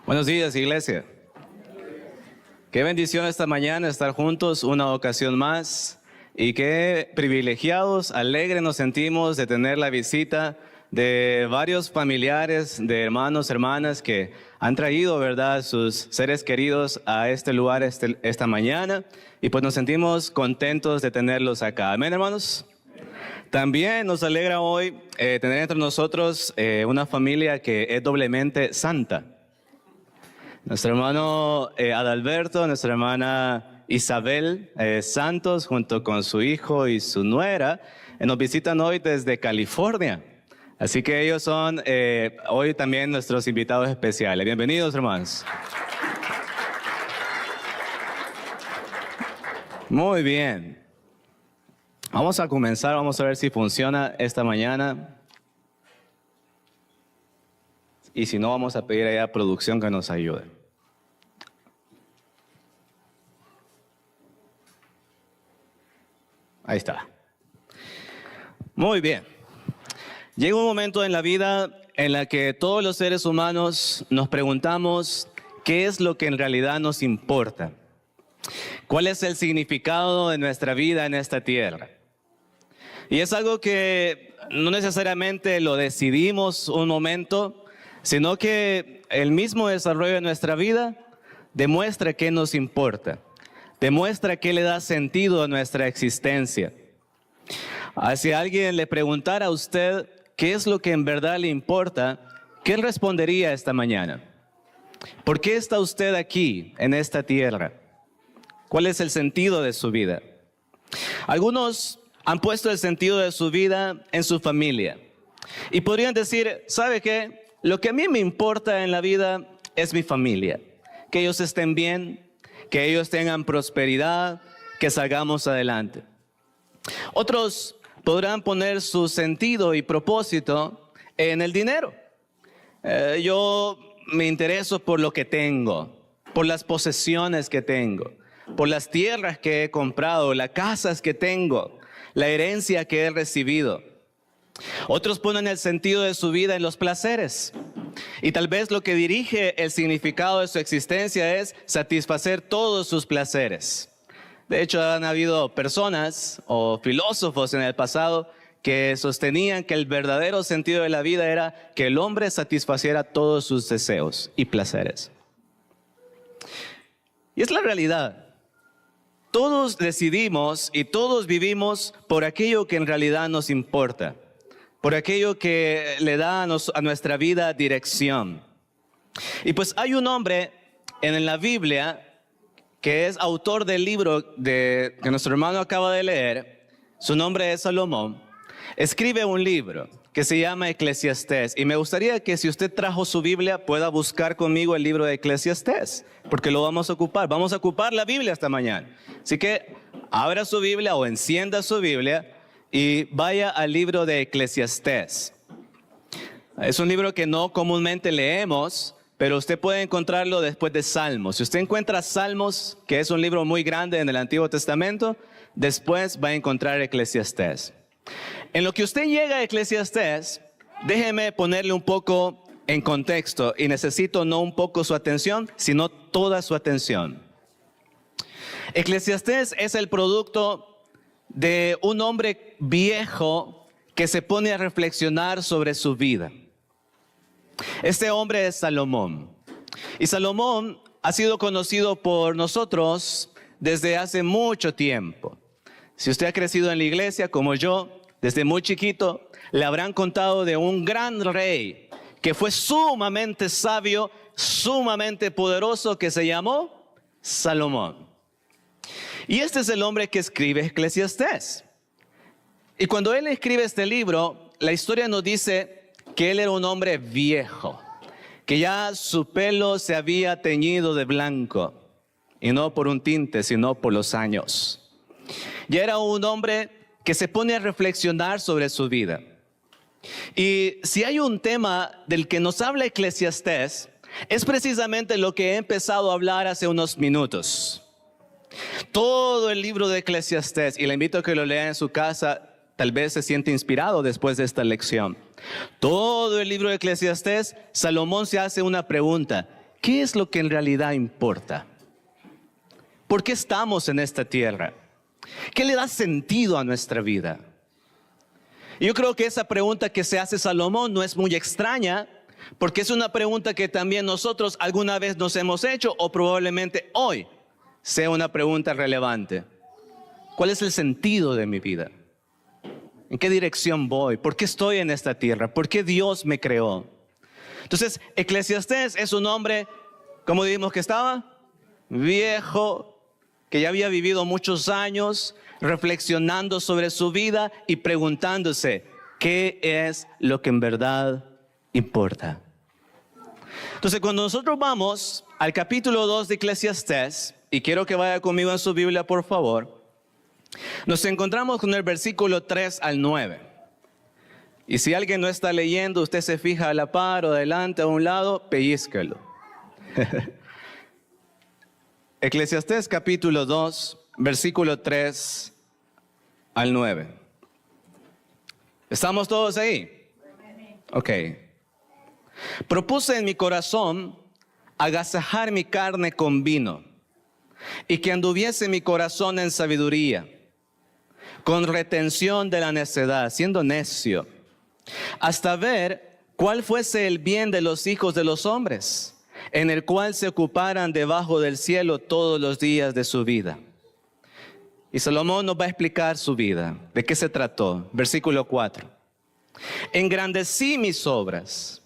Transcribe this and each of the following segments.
Buenos días, iglesia. Qué bendición esta mañana estar juntos una ocasión más y qué privilegiados, alegres nos sentimos de tener la visita de varios familiares, de hermanos, hermanas que han traído, ¿verdad?, sus seres queridos a este lugar esta mañana y pues nos sentimos contentos de tenerlos acá. Amén, hermanos. También nos alegra hoy tener entre nosotros una familia que es doblemente santa. Nuestro hermano Adalberto, nuestra hermana Isabel Santos, junto con su hijo y su nuera, nos visitan hoy desde California. Así que ellos son hoy también nuestros invitados especiales. Bienvenidos, hermanos. Muy bien. Vamos a comenzar, vamos a ver si funciona esta mañana. Y si no, vamos a pedir a producción que nos ayude. Ahí está. Muy bien. Llega un momento en la vida en la que todos los seres humanos nos preguntamos qué es lo que en realidad nos importa. ¿Cuál es el significado de nuestra vida en esta tierra? Y es algo que no necesariamente lo decidimos un momento, sino que el mismo desarrollo de nuestra vida demuestra qué nos importa, demuestra qué le da sentido a nuestra existencia. Si alguien le preguntara a usted qué es lo que en verdad le importa, ¿qué respondería esta mañana? ¿Por qué está usted aquí, en esta tierra? ¿Cuál es el sentido de su vida? Algunos han puesto el sentido de su vida en su familia. Y podrían decir, ¿sabe qué? Lo que a mí me importa en la vida es mi familia. Que ellos estén bien, que ellos tengan prosperidad, que salgamos adelante. Otros podrán poner su sentido y propósito en el dinero. Yo me intereso por lo que tengo, por las posesiones que tengo, por las tierras que he comprado, las casas que tengo, la herencia que he recibido. Otros ponen el sentido de su vida en los placeres. Y tal vez lo que dirige el significado de su existencia es satisfacer todos sus placeres. De hecho, han habido personas o filósofos en el pasado que sostenían que el verdadero sentido de la vida era que el hombre satisfaciera todos sus deseos y placeres. Y es la realidad. Todos decidimos y todos vivimos por aquello que en realidad nos importa, por aquello que le da a nuestra vida dirección. Y pues hay un hombre en la Biblia que es autor del libro que nuestro hermano acaba de leer. Su nombre es Salomón. Escribe un libro que se llama Eclesiastés. Y me gustaría que si usted trajo su Biblia pueda buscar conmigo el libro de Eclesiastés, porque lo vamos a ocupar. Vamos a ocupar la Biblia esta mañana. Así que abra su Biblia o encienda su Biblia y vaya al libro de Eclesiastés. Es un libro que no comúnmente leemos, pero usted puede encontrarlo después de Salmos. Si usted encuentra Salmos, que es un libro muy grande en el Antiguo Testamento, después va a encontrar Eclesiastés. En lo que usted llega a Eclesiastés, déjeme ponerle un poco en contexto y necesito no un poco su atención, sino toda su atención. Eclesiastés es el producto de un hombre viejo que se pone a reflexionar sobre su vida. Este hombre es Salomón. Y Salomón ha sido conocido por nosotros desde hace mucho tiempo. Si usted ha crecido en la iglesia como yo, desde muy chiquito, le habrán contado de un gran rey que fue sumamente sabio, sumamente poderoso, que se llamó Salomón. Y este es el hombre que escribe Eclesiastés. Y cuando él escribe este libro, la historia nos dice que él era un hombre viejo, que ya su pelo se había teñido de blanco, y no por un tinte, sino por los años. Ya era un hombre que se pone a reflexionar sobre su vida. Y si hay un tema del que nos habla Eclesiastés, es precisamente lo que he empezado a hablar hace unos minutos. Todo el libro de Eclesiastés, y le invito a que lo lea en su casa, tal vez se siente inspirado después de esta lección. Todo el libro de Eclesiastés, Salomón se hace una pregunta: ¿qué es lo que en realidad importa? ¿Por qué estamos en esta tierra? ¿Qué le da sentido a nuestra vida? Y yo creo que esa pregunta que se hace Salomón no es muy extraña, porque es una pregunta que también nosotros alguna vez nos hemos hecho o probablemente hoy sea una pregunta relevante. ¿Cuál es el sentido de mi vida? ¿En qué dirección voy? ¿Por qué estoy en esta tierra? ¿Por qué Dios me creó? Entonces, Eclesiastés es un hombre, ¿cómo dijimos que estaba? Viejo, que ya había vivido muchos años, reflexionando sobre su vida y preguntándose, ¿qué es lo que en verdad importa? Entonces, cuando nosotros vamos al capítulo 2 de Eclesiastés, y quiero que vaya conmigo en su Biblia, por favor, nos encontramos con el versículo 3 al 9. Y si alguien no está leyendo, usted se fija a la par o adelante o a un lado, pellízquelo. Eclesiastés capítulo 2, versículo 3 al 9. ¿Estamos todos ahí? Ok. Propuse en mi corazón agasajar mi carne con vino y que anduviese mi corazón en sabiduría, con retención de la necedad, siendo necio, hasta ver cuál fuese el bien de los hijos de los hombres, en el cual se ocuparan debajo del cielo todos los días de su vida. Y Salomón nos va a explicar su vida, de qué se trató. Versículo 4. Engrandecí mis obras,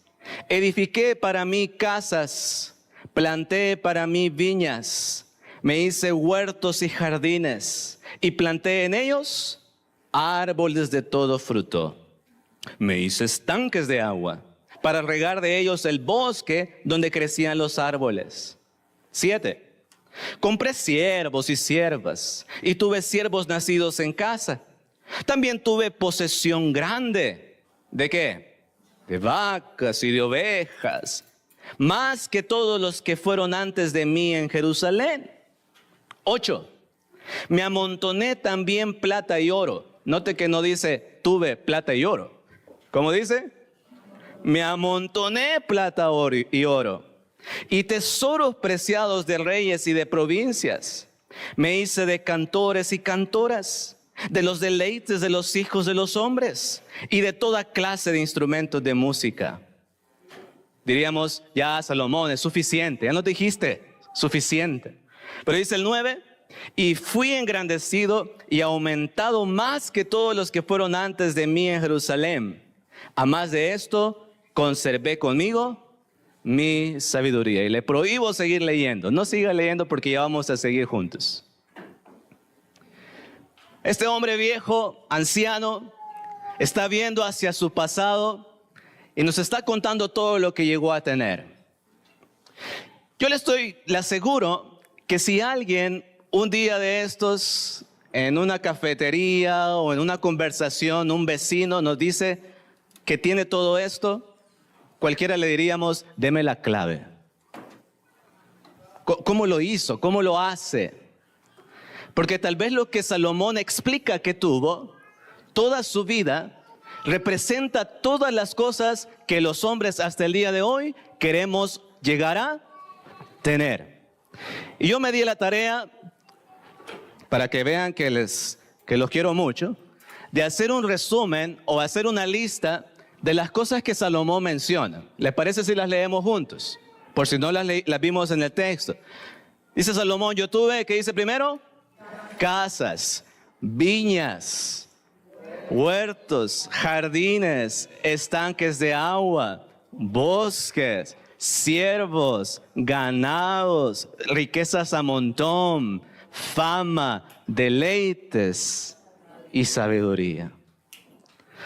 edifiqué para mí casas, planté para mí viñas, me hice huertos y jardines, y planté en ellos árboles de todo fruto. Me hice estanques de agua, para regar de ellos el bosque donde crecían los árboles. 7. Compré siervos y siervas, y tuve siervos nacidos en casa. También tuve posesión grande. ¿De qué? De vacas y de ovejas, más que todos los que fueron antes de mí en Jerusalén. 8. Me amontoné también plata y oro. Note que no dice tuve plata y oro. ¿Cómo dice? Me amontoné plata y oro, y tesoros preciados de reyes y de provincias. Me hice de cantores y cantoras, de los deleites de los hijos de los hombres, y de toda clase de instrumentos de música. Diríamos, ya Salomón, es suficiente, ya no te dijiste, suficiente. Pero dice el 9, y fui engrandecido y aumentado más que todos los que fueron antes de mí en Jerusalén. A más de esto, conservé conmigo mi sabiduría. Y le prohíbo seguir leyendo. No siga leyendo porque ya vamos a seguir juntos. Este hombre viejo, anciano, está viendo hacia su pasado y nos está contando todo lo que llegó a tener. Yo le aseguro que si alguien un día de estos, en una cafetería o en una conversación, un vecino nos dice que tiene todo esto, cualquiera le diríamos, deme la clave. ¿Cómo lo hizo? ¿Cómo lo hace? Porque tal vez lo que Salomón explica que tuvo, toda su vida, representa todas las cosas que los hombres hasta el día de hoy queremos llegar a tener. Y yo me di la tarea, para que vean que los quiero mucho, de hacer un resumen o hacer una lista de las cosas que Salomón menciona. ¿Les parece si las leemos juntos? Por si no las vimos en el texto. Dice Salomón, yo tuve, ¿qué dice primero? Casas, viñas, huertos, jardines, estanques de agua, bosques, siervos, ganados, riquezas a montón, fama, deleites y sabiduría.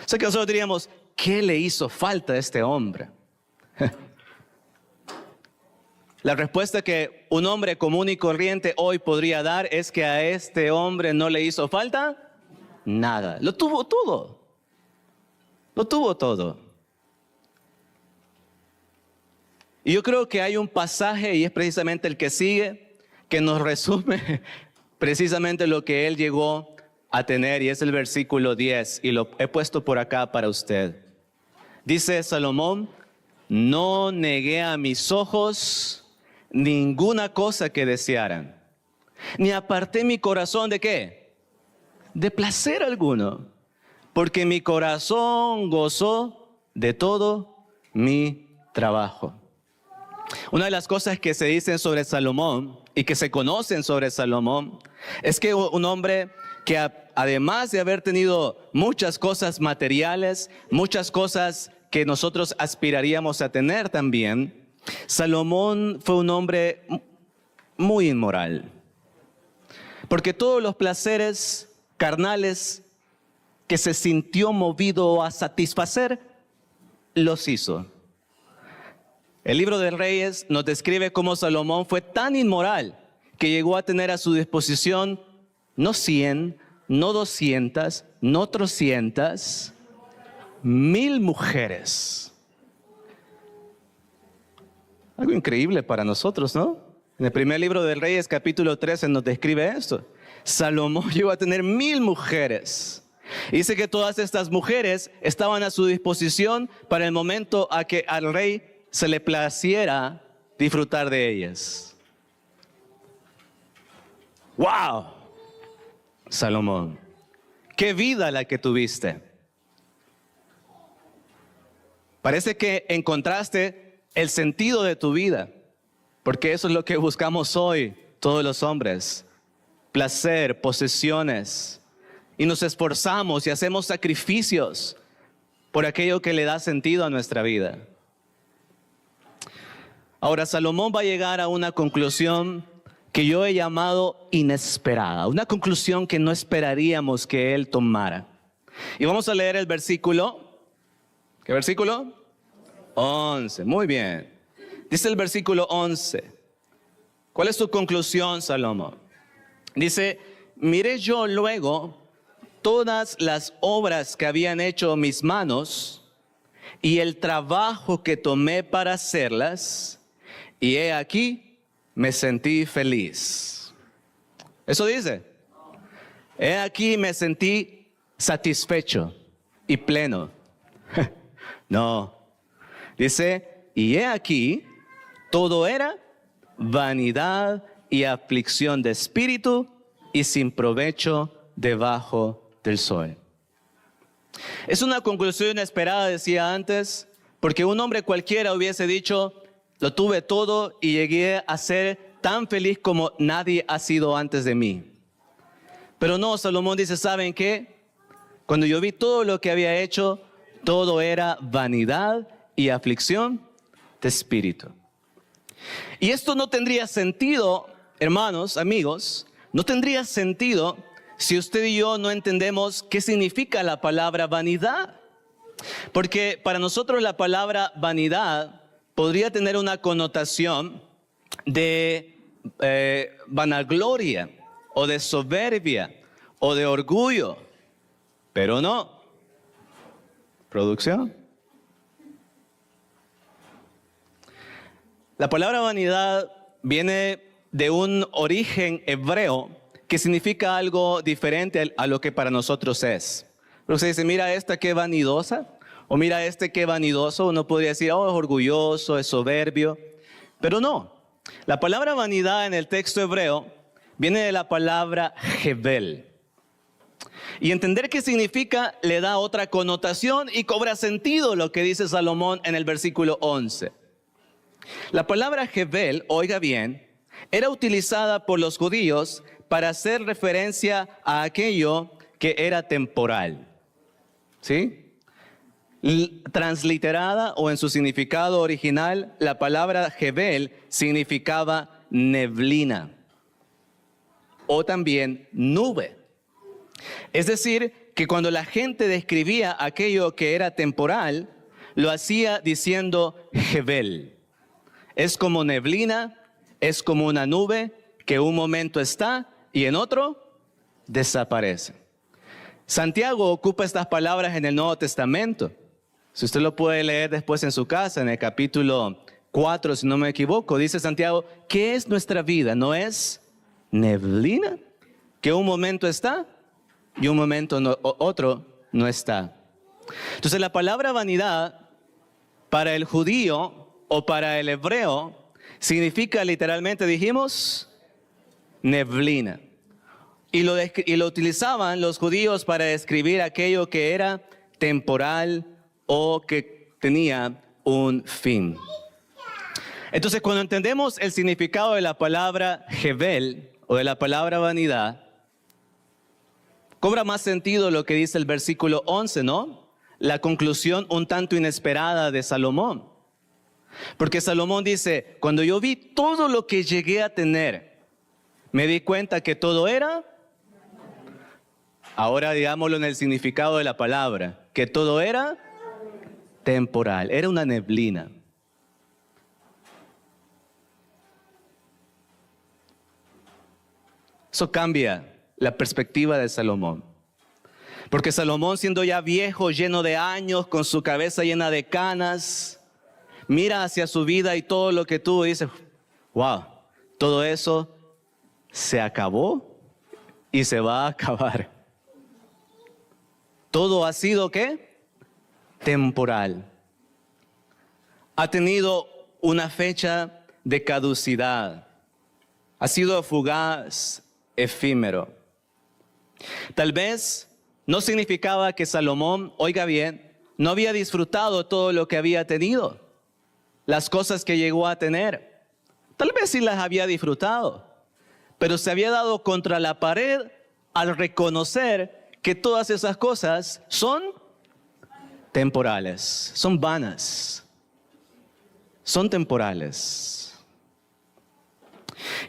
O sea que nosotros diríamos, ¿qué le hizo falta a este hombre? La respuesta que un hombre común y corriente hoy podría dar es que a este hombre no le hizo falta nada. Lo tuvo todo. Lo tuvo todo. Y yo creo que hay un pasaje, y es precisamente el que sigue, que nos resume precisamente lo que él llegó a tener, y es el versículo 10, y lo he puesto por acá para usted. Dice Salomón, no negué a mis ojos ninguna cosa que desearan, ni aparté mi corazón ¿de qué? De placer alguno, porque mi corazón gozó de todo mi trabajo. Una de las cosas que se dicen sobre Salomón y que se conocen sobre Salomón es que un hombre que además de haber tenido muchas cosas materiales, muchas cosas que nosotros aspiraríamos a tener también, Salomón fue un hombre muy inmoral. Porque todos los placeres carnales que se sintió movido a satisfacer, los hizo. El libro de Reyes nos describe cómo Salomón fue tan inmoral que llegó a tener a su disposición no 100, no 200, no 300, 1000 mujeres. Algo increíble para nosotros, ¿no? En el primer libro de Reyes, capítulo 13, nos describe esto. Salomón llegó a tener 1000 mujeres. Dice que todas estas mujeres estaban a su disposición para el momento a que al rey se le placiera disfrutar de ellas. ¡Wow! Salomón, qué vida la que tuviste. Parece que encontraste el sentido de tu vida, porque eso es lo que buscamos hoy todos los hombres. Placer, posesiones, y nos esforzamos y hacemos sacrificios por aquello que le da sentido a nuestra vida. Ahora, Salomón va a llegar a una conclusión que yo he llamado inesperada, una conclusión que no esperaríamos que él tomara. Y vamos a leer el versículo. ¿Qué versículo? 11, muy bien. Dice el versículo 11. ¿Cuál es tu conclusión, Salomón? Dice, miré yo luego todas las obras que habían hecho mis manos y el trabajo que tomé para hacerlas, y he aquí, me sentí feliz. Eso dice. He aquí me sentí satisfecho y pleno. No. Dice, y he aquí, todo era vanidad y aflicción de espíritu y sin provecho debajo del sol. Es una conclusión inesperada, decía antes, porque un hombre cualquiera hubiese dicho, lo tuve todo y llegué a ser tan feliz como nadie ha sido antes de mí. Pero no, Salomón dice, ¿saben qué? Cuando yo vi todo lo que había hecho, todo era vanidad y aflicción de espíritu. Y esto no tendría sentido, hermanos, amigos, no tendría sentido si usted y yo no entendemos qué significa la palabra vanidad. Porque para nosotros la palabra vanidad podría tener una connotación de vanagloria o de soberbia o de orgullo, pero no. ¿Producción? La palabra vanidad viene de un origen hebreo que significa algo diferente a lo que para nosotros es. Pero se dice, mira esta qué vanidosa, o mira este qué vanidoso. Uno podría decir, oh, es orgulloso, es soberbio, pero no. La palabra vanidad en el texto hebreo viene de la palabra Hevel. Y entender qué significa le da otra connotación y cobra sentido lo que dice Salomón en el versículo 11. La palabra Hevel, oiga bien, era utilizada por los judíos para hacer referencia a aquello que era temporal. ¿Sí? Transliterada o en su significado original, la palabra Hevel significaba neblina o también nube. Es decir, que cuando la gente describía aquello que era temporal, lo hacía diciendo Hevel. Es como neblina, es como una nube que un momento está y en otro desaparece. Santiago ocupa estas palabras en el Nuevo Testamento. Si usted lo puede leer después en su casa, en el capítulo 4, si no me equivoco, dice Santiago, ¿qué es nuestra vida? ¿No es neblina? Que un momento está y un momento otro no está. Entonces la palabra vanidad para el judío o para el hebreo Significa literalmente, dijimos, neblina. Y lo utilizaban los judíos para describir aquello que era temporal o que tenía un fin. Entonces, cuando entendemos el significado de la palabra Hevel o de la palabra vanidad, cobra más sentido lo que dice el versículo 11, ¿no? La conclusión un tanto inesperada de Salomón. Porque Salomón dice, cuando yo vi todo lo que llegué a tener, me di cuenta que todo era, ahora digámoslo en el significado de la palabra, que todo era temporal, era una neblina. Eso cambia la perspectiva de Salomón. Porque Salomón, siendo ya viejo, lleno de años, con su cabeza llena de canas, mira hacia su vida y todo lo que tuvo y dice, wow, todo eso se acabó y se va a acabar. Todo ha sido, ¿qué? Temporal. Ha tenido una fecha de caducidad. Ha sido fugaz, efímero. Tal vez no significaba que Salomón, oiga bien, no había disfrutado todo lo que había tenido, las cosas que llegó a tener. Tal vez sí las había disfrutado, pero se había dado contra la pared al reconocer que todas esas cosas son temporales, son vanas, son temporales.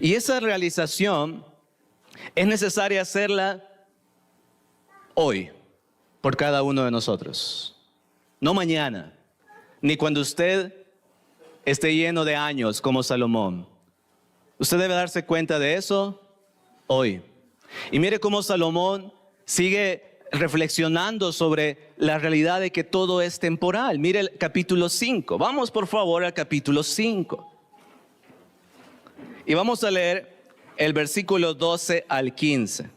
Y esa realización es necesaria hacerla hoy, por cada uno de nosotros. No mañana, ni cuando usted esté lleno de años como Salomón. Usted debe darse cuenta de eso hoy. Y mire cómo Salomón sigue reflexionando sobre la realidad de que todo es temporal. Mire el capítulo 5. Vamos por favor al capítulo 5. Y vamos a leer el versículo 12 al 15.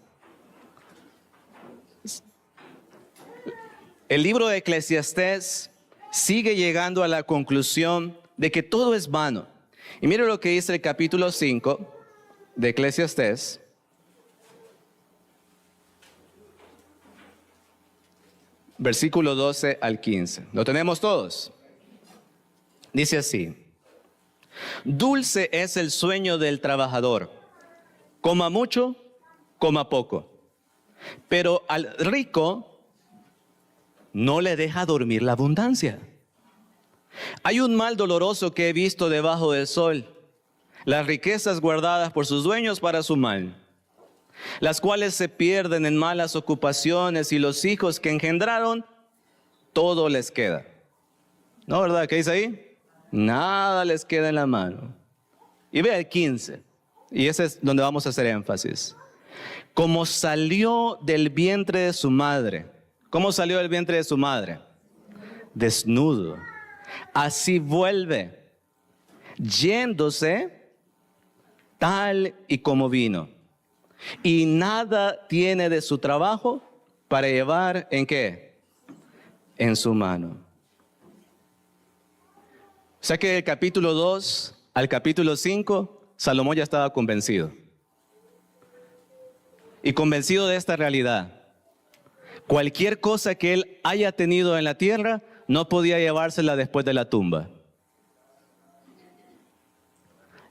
El libro de Eclesiastés sigue llegando a la conclusión de que todo es vano. Y mire lo que dice el capítulo 5 de Eclesiastés. Versículo 12 al 15. ¿Lo tenemos todos? Dice así. Dulce es el sueño del trabajador, coma mucho, coma poco. Pero al rico no le deja dormir la abundancia. Hay un mal doloroso que he visto debajo del sol, las riquezas guardadas por sus dueños para su mal, las cuales se pierden en malas ocupaciones y los hijos que engendraron, todo les queda. ¿No, verdad? ¿Qué dice ahí? Nada les queda en la mano. Y vea el 15, y ese es donde vamos a hacer énfasis. Como salió del vientre de su madre. ¿Cómo salió del vientre de su madre? Desnudo. Así vuelve, yéndose tal y como vino. Y nada tiene de su trabajo para llevar, ¿en qué? En su mano. O sea que del capítulo 2 al capítulo 5, Salomón ya estaba convencido. Y convencido de esta realidad. Cualquier cosa que él haya tenido en la tierra, no podía llevársela después de la tumba.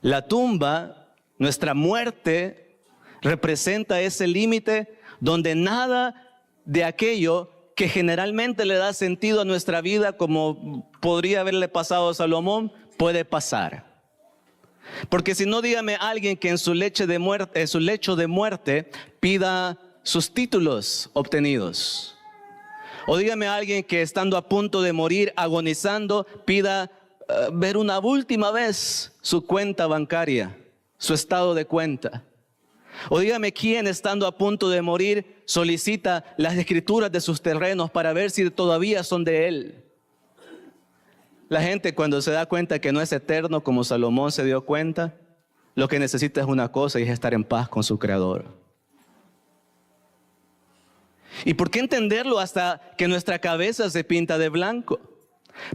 La tumba, nuestra muerte, representa ese límite donde nada de aquello que generalmente le da sentido a nuestra vida, como podría haberle pasado a Salomón, puede pasar. Porque si no, dígame alguien que en su lecho de muerte pida sus títulos obtenidos. O dígame a alguien que estando a punto de morir, agonizando, pida ver una última vez su cuenta bancaria, su estado de cuenta. O dígame quién, estando a punto de morir, solicita las escrituras de sus terrenos para ver si todavía son de él. La gente, cuando se da cuenta que no es eterno, como Salomón se dio cuenta, lo que necesita es una cosa, y es estar en paz con su Creador. ¿Y por qué entenderlo hasta que nuestra cabeza se pinta de blanco?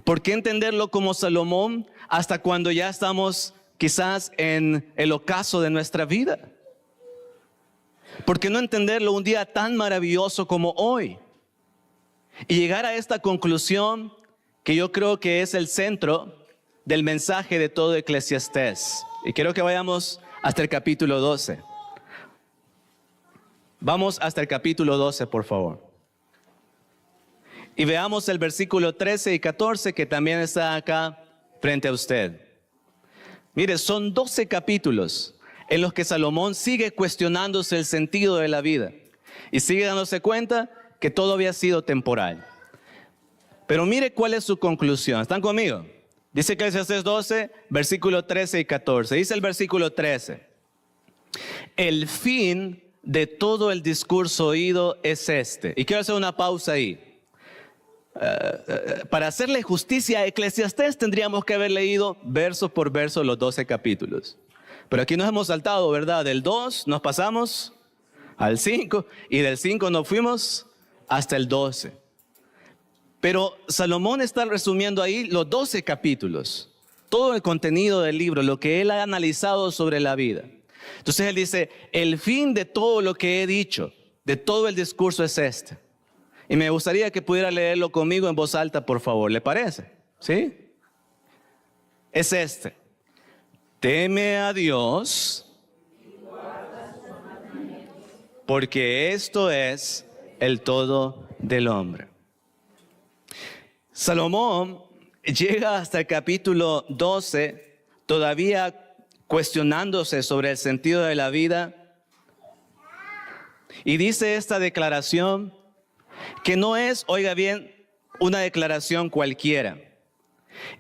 ¿Por qué entenderlo como Salomón hasta cuando ya estamos quizás en el ocaso de nuestra vida? ¿Por qué no entenderlo un día tan maravilloso como hoy? Y llegar a esta conclusión que yo creo que es el centro del mensaje de todo Eclesiastés. Y quiero que vayamos hasta el capítulo 12. Vamos hasta el capítulo 12, por favor. Y veamos el versículo 13 y 14 que también está acá frente a usted. Mire, son 12 capítulos en los que Salomón sigue cuestionándose el sentido de la vida y sigue dándose cuenta que todo había sido temporal. Pero mire cuál es su conclusión. ¿Están conmigo? Dice Eclesiastés 12, versículo 13 y 14. Dice el versículo 13: el fin de todo el discurso oído es este. Y quiero hacer una pausa ahí. Para hacerle justicia a Eclesiastés tendríamos que haber leído verso por verso los 12 capítulos. Pero aquí nos hemos saltado, ¿verdad? Del 2 nos pasamos al 5 y del 5 nos fuimos hasta el 12. Pero Salomón está resumiendo ahí los 12 capítulos, todo el contenido del libro, lo que él ha analizado sobre la vida. Entonces él dice, el fin de todo lo que he dicho, de todo el discurso es este. Y me gustaría que pudiera leerlo conmigo en voz alta, por favor. ¿Le parece? ¿Sí? Es este. Teme a Dios, porque esto es el todo del hombre. Salomón llega hasta el capítulo 12, todavía cuestionándose sobre el sentido de la vida. Y dice esta declaración, que no es, oiga bien, una declaración cualquiera.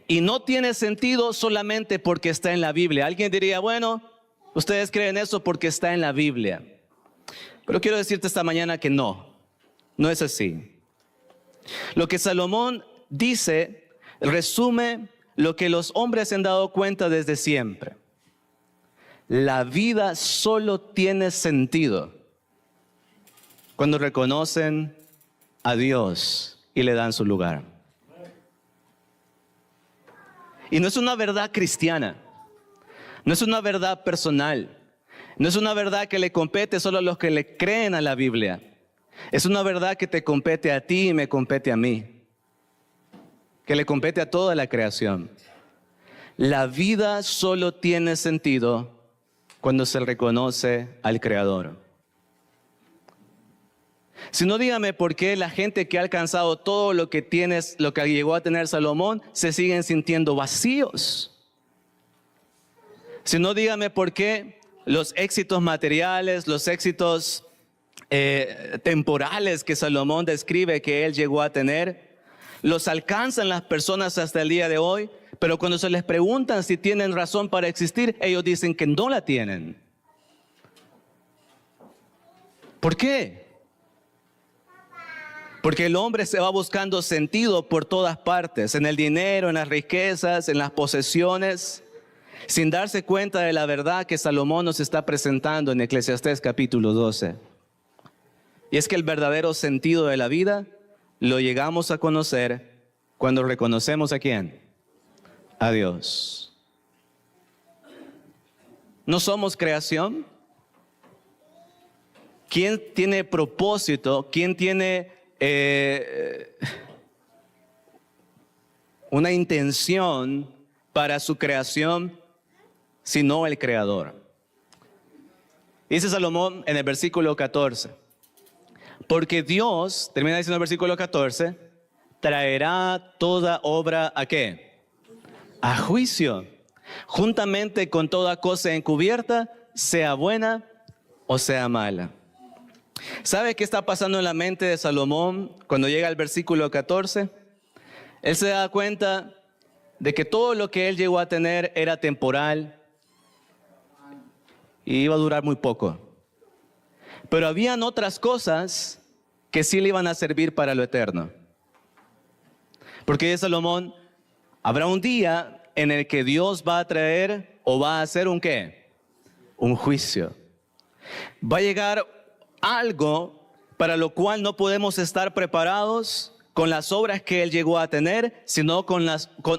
Y no tiene sentido solamente porque está en la Biblia. Alguien diría, bueno, ustedes creen eso porque está en la Biblia. Pero quiero decirte esta mañana que no es así. Lo que Salomón dice, resume lo que los hombres se han dado cuenta desde siempre. La vida solo tiene sentido cuando reconocen a Dios y le dan su lugar. Y no es una verdad cristiana, no es una verdad personal, no es una verdad que le compete solo a los que le creen a la Biblia. Es una verdad que te compete a ti y me compete a mí, que le compete a toda la creación. La vida solo tiene sentido cuando se reconoce al Creador. Si no, dígame por qué la gente que ha alcanzado todo lo que llegó a tener Salomón, se siguen sintiendo vacíos. Si no, dígame por qué los éxitos materiales, los éxitos temporales que Salomón describe que él llegó a tener, los alcanzan las personas hasta el día de hoy, pero cuando se les preguntan si tienen razón para existir, ellos dicen que no la tienen. ¿Por qué? Porque el hombre se va buscando sentido por todas partes, en el dinero, en las riquezas, en las posesiones, sin darse cuenta de la verdad que Salomón nos está presentando en Eclesiastés capítulo 12. Y es que el verdadero sentido de la vida lo llegamos a conocer cuando reconocemos ¿a quién? A Dios. ¿No somos creación? ¿Quién tiene propósito? ¿Quién tiene una intención para su creación, sino el Creador? Dice Salomón en el versículo 14, porque Dios, termina diciendo el versículo 14, traerá toda obra ¿a qué? A juicio, juntamente con toda cosa encubierta, sea buena o sea mala. ¿Sabe qué está pasando en la mente de Salomón cuando llega al versículo 14? Él se da cuenta de que todo lo que él llegó a tener era temporal y iba a durar muy poco. Pero habían otras cosas que sí le iban a servir para lo eterno. Porque dice Salomón, habrá un día en el que Dios va a traer o va a hacer un ¿qué? Un juicio. Va a llegar algo para lo cual no podemos estar preparados con las obras que él llegó a tener, sino con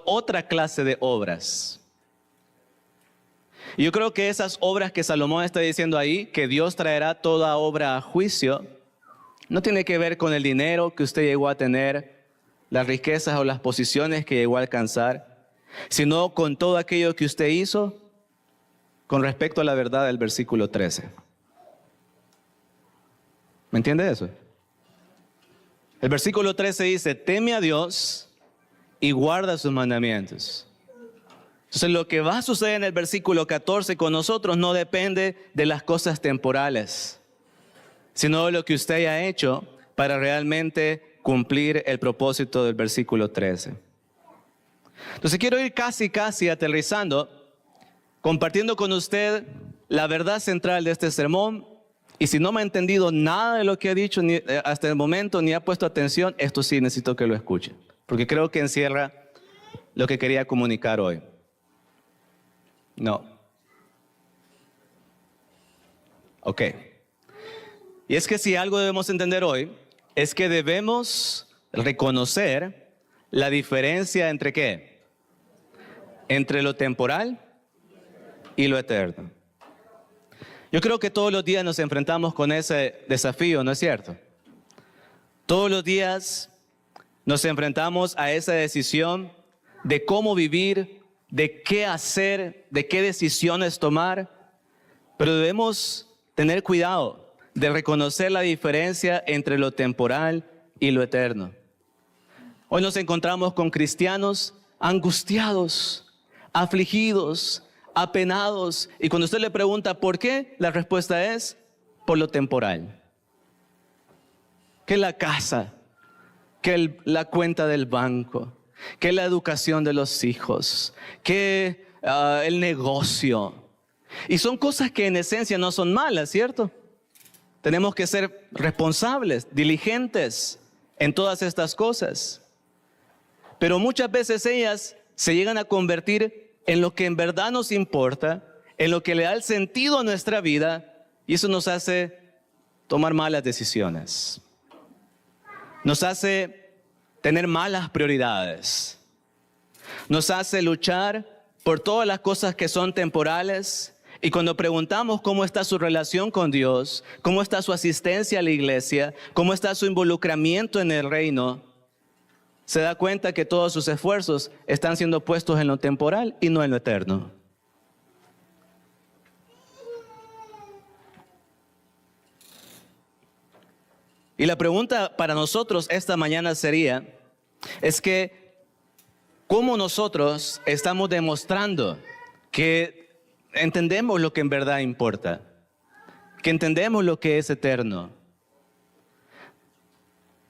otra clase de obras. Y yo creo que esas obras que Salomón está diciendo ahí, que Dios traerá toda obra a juicio, no tiene que ver con el dinero que usted llegó a tener, las riquezas o las posiciones que llegó a alcanzar, sino con todo aquello que usted hizo con respecto a la verdad del versículo 13. ¿Me entiende eso? El versículo 13 dice, teme a Dios y guarda sus mandamientos. Entonces lo que va a suceder en el versículo 14 con nosotros no depende de las cosas temporales, sino de lo que usted haya hecho para realmente cumplir el propósito del versículo 13. Entonces quiero ir casi aterrizando, compartiendo con usted la verdad central de este sermón. Y si no me ha entendido nada de lo que ha dicho hasta el momento, ni ha puesto atención, esto sí necesito que lo escuche, porque creo que encierra lo que quería comunicar hoy. No. Ok. Y es que si algo debemos entender hoy, es que debemos reconocer la diferencia entre ¿qué? Entre lo temporal y lo eterno. Yo creo que todos los días nos enfrentamos con ese desafío, ¿no es cierto? Todos los días nos enfrentamos a esa decisión de cómo vivir, de qué hacer, de qué decisiones tomar, pero debemos tener cuidado de reconocer la diferencia entre lo temporal y lo eterno. Hoy nos encontramos con cristianos angustiados, afligidos, apenados, y cuando usted le pregunta ¿por qué? La respuesta es por lo temporal. Que la casa, que la cuenta del banco, que la educación de los hijos, que el negocio. Y son cosas que en esencia no son malas, ¿cierto? Tenemos que ser responsables, diligentes en todas estas cosas. Pero muchas veces ellas se llegan a convertir en lo que en verdad nos importa, en lo que le da el sentido a nuestra vida, y eso nos hace tomar malas decisiones. Nos hace tener malas prioridades. Nos hace luchar por todas las cosas que son temporales, y cuando preguntamos cómo está su relación con Dios, cómo está su asistencia a la iglesia, cómo está su involucramiento en el reino, se da cuenta que todos sus esfuerzos están siendo puestos en lo temporal y no en lo eterno. Y la pregunta para nosotros esta mañana sería, es que ¿cómo nosotros estamos demostrando que entendemos lo que en verdad importa? Que entendemos lo que es eterno.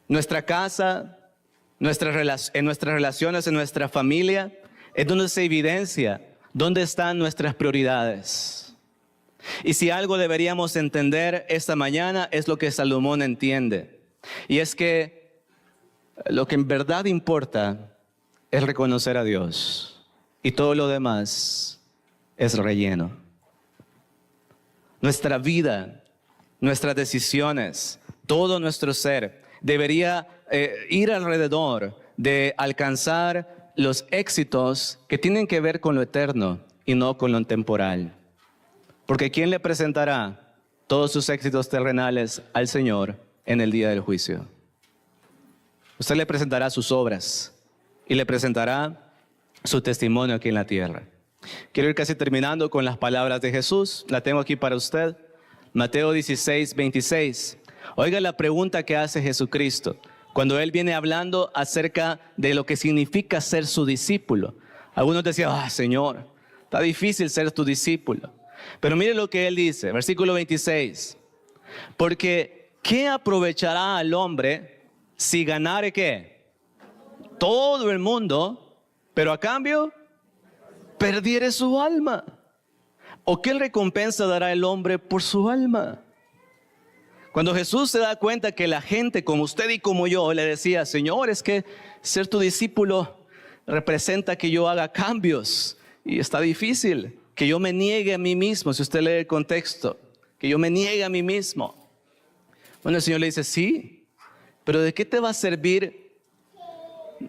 Nuestra casa, en nuestras relaciones, en nuestra familia, es donde se evidencia dónde están nuestras prioridades. Y si algo deberíamos entender esta mañana es lo que Salomón entiende. Y es que lo que en verdad importa es reconocer a Dios. Y todo lo demás es relleno. Nuestra vida, nuestras decisiones, todo nuestro ser debería ir alrededor de alcanzar los éxitos que tienen que ver con lo eterno y no con lo temporal. Porque ¿quién le presentará todos sus éxitos terrenales al Señor en el día del juicio? Usted le presentará sus obras y le presentará su testimonio aquí en la tierra. Quiero ir casi terminando con las palabras de Jesús. La tengo aquí para usted. Mateo 16, 26. Oiga la pregunta que hace Jesucristo cuando Él viene hablando acerca de lo que significa ser su discípulo. Algunos decían, Señor, está difícil ser tu discípulo. Pero mire lo que Él dice, versículo 26. Porque ¿qué aprovechará al hombre si ganare qué? Todo el mundo, pero a cambio perdiere su alma. ¿O qué recompensa dará el hombre por su alma? Cuando Jesús se da cuenta que la gente como usted y como yo le decía, Señor, es que ser tu discípulo representa que yo haga cambios y está difícil, que yo me niegue a mí mismo, si usted lee el contexto, que yo me niegue a mí mismo. Bueno, el Señor le dice, sí, pero ¿de qué te va a servir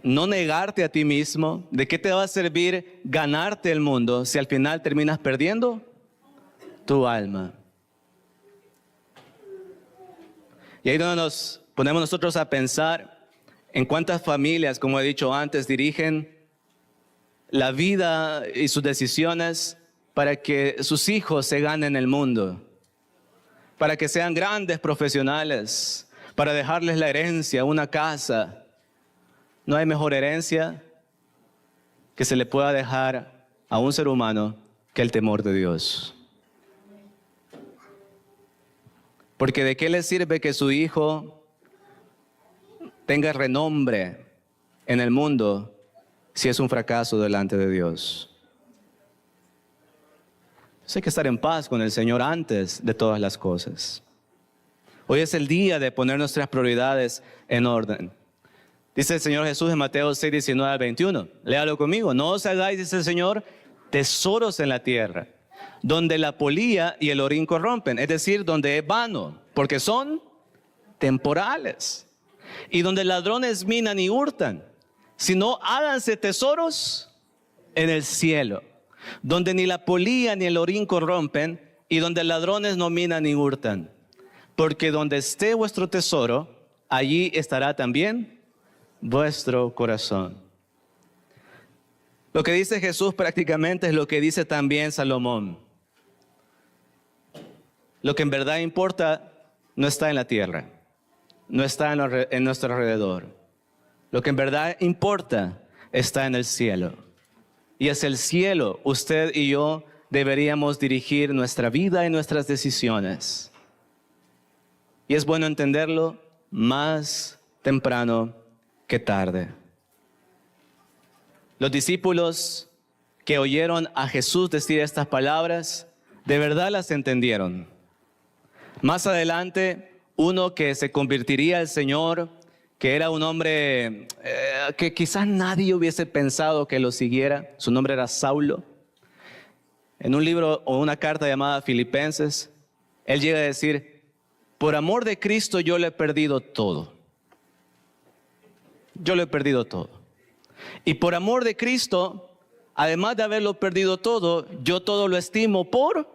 no negarte a ti mismo. ¿De qué te va a servir ganarte el mundo si al final terminas perdiendo tu alma? Y ahí es donde nos ponemos nosotros a pensar en cuántas familias, como he dicho antes, dirigen la vida y sus decisiones para que sus hijos se ganen el mundo, para que sean grandes profesionales, para dejarles la herencia, una casa. No hay mejor herencia que se le pueda dejar a un ser humano que el temor de Dios. Porque ¿de qué le sirve que su hijo tenga renombre en el mundo si es un fracaso delante de Dios? Hay que estar en paz con el Señor antes de todas las cosas. Hoy es el día de poner nuestras prioridades en orden. Dice el Señor Jesús en Mateo 6, 19 al 21. Léalo conmigo. No os hagáis, dice el Señor, tesoros en la tierra, donde la polilla y el orín corrompen, es decir, donde es vano, porque son temporales, y donde ladrones minan y hurtan, sino háganse tesoros en el cielo, donde ni la polilla ni el orín corrompen, y donde ladrones no minan ni hurtan, porque donde esté vuestro tesoro, allí estará también vuestro corazón. Lo que dice Jesús prácticamente es lo que dice también Salomón. Lo que en verdad importa no está en la tierra, no está en nuestro alrededor. Lo que en verdad importa está en el cielo. Y hacia el cielo usted y yo deberíamos dirigir nuestra vida y nuestras decisiones. Y es bueno entenderlo más temprano que tarde. Los discípulos que oyeron a Jesús decir estas palabras, de verdad las entendieron. Más adelante, uno que se convertiría al Señor, que era un hombre que quizás nadie hubiese pensado que lo siguiera, su nombre era Saulo. En un libro o una carta llamada Filipenses, él llega a decir, por amor de Cristo yo lo he perdido todo. Yo lo he perdido todo. Y por amor de Cristo, además de haberlo perdido todo, yo todo lo estimo por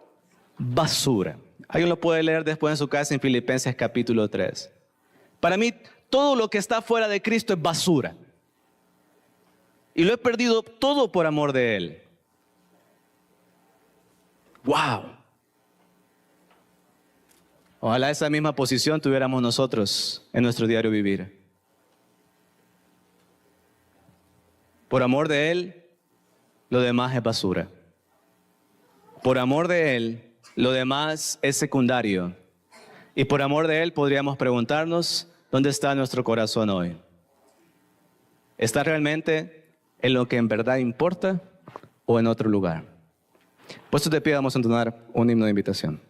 basura. Alguien lo puede leer después en su casa en Filipenses capítulo 3. Para mí, todo lo que está fuera de Cristo es basura. Y lo he perdido todo por amor de Él. ¡Wow! Ojalá esa misma posición tuviéramos nosotros en nuestro diario vivir. Por amor de Él, lo demás es basura. Por amor de Él, lo demás es secundario. Y por amor de Él podríamos preguntarnos, ¿dónde está nuestro corazón hoy? ¿Está realmente en lo que en verdad importa o en otro lugar? Por eso te pido, vamos a entonar un himno de invitación.